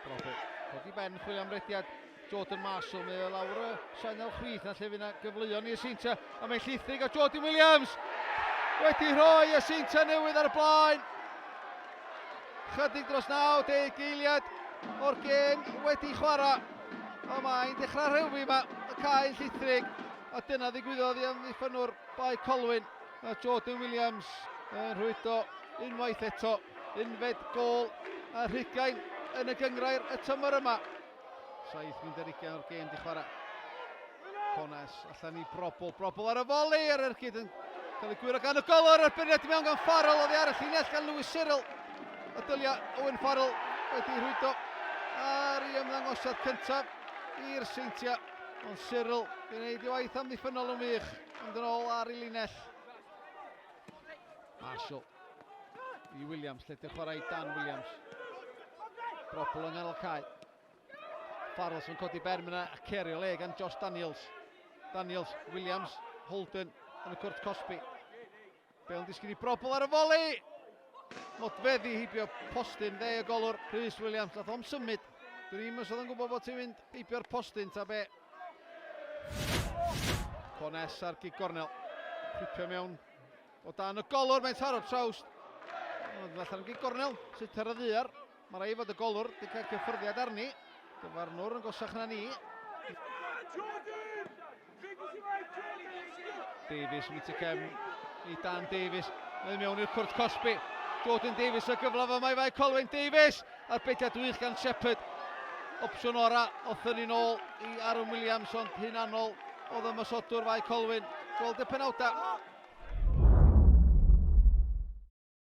Brofil. Codi ben chwilio am rediad Jordan Marshall. Mae o lawr y sianel chwith na lle fydd yna gyfleuon i Jacinta. A mae'n llithrig o Jordan Williams. Wedi rhoi Jacinta newydd ar y blaen. Chydig dros 90 eiliad o'r gêm wedi chwarae. O mae'n dechrau rhewfi yma, y cael llithrig. A dyna ddigwyddodd i amddiffynwr Bai Colwyn. A Jordan Williams yn rhwydo unwaith eto. Unfed gôl a rhugain yn y gyngrair y tymor yma. 7:20 o'r gêm di chwarae. Cones allan i Brobl ar y foli ar yr cyd yn cael ei gwiro gan y golwr ar byrniad mewn gan Farrell oddi ar y llinell gan Lewis Cyril. A dylia Owen Farrell wedi rhwydo ar ei ymddangosiad cyntaf i'r Seintia. Ond Cyril gwneud ei waith amddiffynol yn wych ond yn ôl ar ei linell. Marshall i Williams, lle di chwarae i Dan Williams. Brobl yng nghanol cae. Farrell sy'n codi berm yna a cerio le gan Josh Daniels. Daniels, Williams, Holden yn y cwrt Cosby. Bale yn disgyn i Brobl ar y foli. Modfeddi heibio postyn, dde y golwr Rhys Williams. Nath o'm symud. Dwi'n os oedd yn gwybod bod ti'n mynd heibio'r postyn ta be. Cones ar gig gornel. Cripio mewn o dan y golwr, mae'n taro trawst. Allan yn gig gornel, sut ar y ddiar. Mae rai fod y golwr wedi cael cyffyrddiad arni. Dyfarnwr yn gosach na ni. Davies yn mynd i cefn i Dan Davies. Mae'n mewn i'r cwrt Cosby. Jordan Davies y gyflaf yma i Bai Colwyn. Davies ar beidiad wych gan Shepherd. Opsiwn ora othyn ni nôl i Aaron Williams ond hunanol oedd ymysodwr Bai Colwyn. Gweld y penawda.